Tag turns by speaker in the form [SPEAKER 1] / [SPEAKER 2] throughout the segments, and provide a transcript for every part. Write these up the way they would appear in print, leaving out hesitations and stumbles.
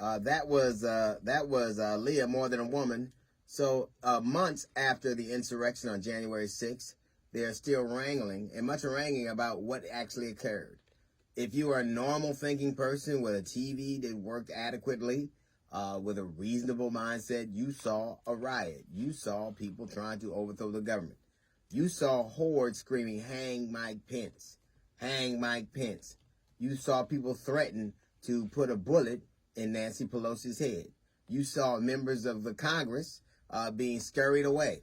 [SPEAKER 1] That was Leah, More Than a Woman. So months after the insurrection on January 6th, they're still wrangling, and much wrangling about what actually occurred. If you are a normal thinking person with a TV that worked adequately, with a reasonable mindset, you saw a riot. You saw people trying to overthrow the government. You saw hordes screaming, "Hang Mike Pence, hang Mike Pence." You saw people threaten to put a bullet in Nancy Pelosi's head. You saw members of the Congress being scurried away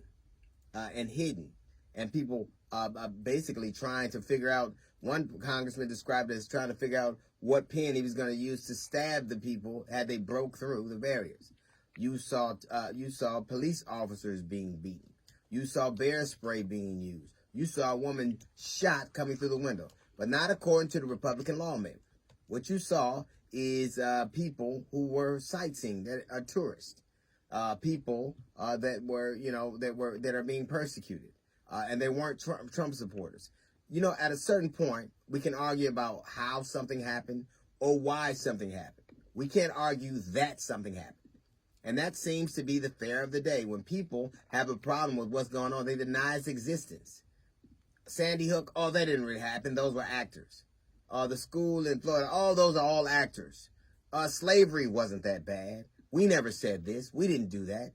[SPEAKER 1] and hidden, and people basically trying to figure out. One congressman described it as trying to figure out what pen he was going to use to stab the people had they broke through the barriers. You saw police officers being beaten. You saw bear spray being used. You saw a woman shot coming through the window, but not according to the Republican lawmakers. What you saw is people who were sightseeing, that are tourists, people that are being persecuted, and they weren't Trump supporters. You know, at a certain point, we can argue about how something happened or why something happened. We can't argue that something happened. And that seems to be the fare of the day. When people have a problem with what's going on, they deny its existence. Sandy Hook, oh, that didn't really happen. Those were actors. The school in Florida, all those are all actors. Slavery wasn't that bad. We never said this. We didn't do that.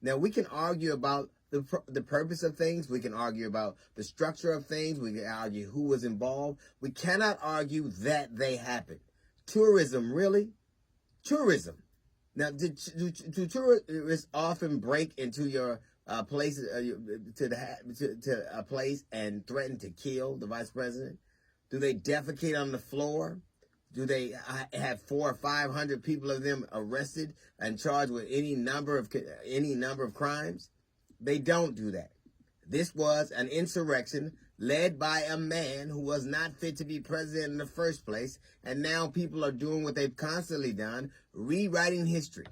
[SPEAKER 1] Now, we can argue about the purpose of things. We can argue about the structure of things. We can argue who was involved. We cannot argue that they happened. Tourism, really? Tourism. Now, do tourists often break into your place, to a place and threaten to kill the vice president? Do they defecate on the floor? Do they have 400 or 500 people of them arrested and charged with any number of crimes? They don't do that. This was an insurrection led by a man who was not fit to be president in the first place, and now people are doing what they've constantly done, rewriting history.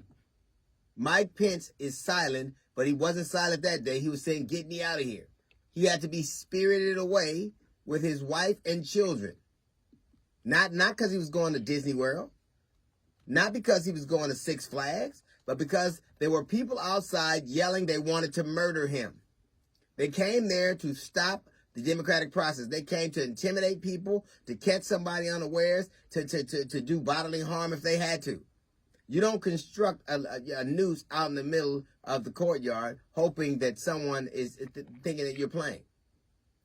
[SPEAKER 1] Mike Pence is silent, but he wasn't silent that day. He was saying, "Get me out of here." He had to be spirited away with his wife and children. Not because he was going to Disney World, not because he was going to Six Flags, but because there were people outside yelling they wanted to murder him. They came there to stop the democratic process. They came to intimidate people, to catch somebody unawares, to do bodily harm if they had to. You don't construct a noose out in the middle of the courtyard hoping that someone is thinking that you're playing.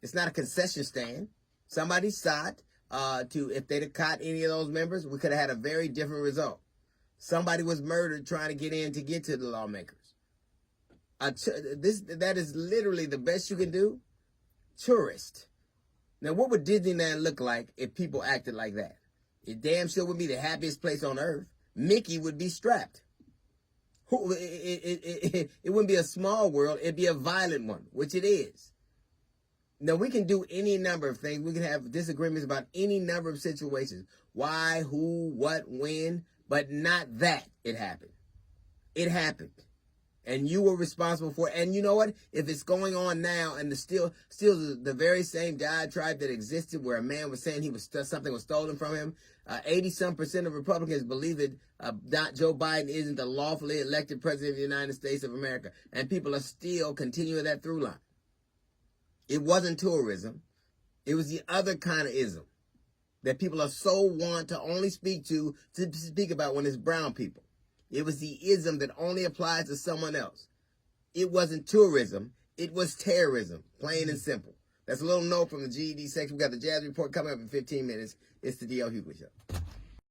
[SPEAKER 1] It's not a concession stand. Somebody sought if they'd have caught any of those members, we could have had a very different result. Somebody was murdered trying to get in to get to the lawmakers. That is literally the best you can do. Tourist. Now, what would Disneyland look like if people acted like that? It damn sure would be the happiest place on earth. Mickey would be strapped. It wouldn't be a small world. It'd be a violent one, which it is. Now, we can do any number of things. We can have disagreements about any number of situations. Why, who, what, when, but not that it happened. It happened. And you were responsible for it. And you know what? If it's going on now and still the very same diatribe that existed where a man was saying something was stolen from him, 80% of Republicans believe that Joe Biden isn't the lawfully elected president of the United States of America. And people are still continuing that through line. It wasn't tourism. It was the other kind of ism that people are so want to only speak about when it's brown people. It was the ism that only applies to someone else. It wasn't tourism. It was terrorism, plain and simple. That's a little note from the GED section. We got the Jazz Report coming up in 15 minutes. It's the D.L. Hughley Show.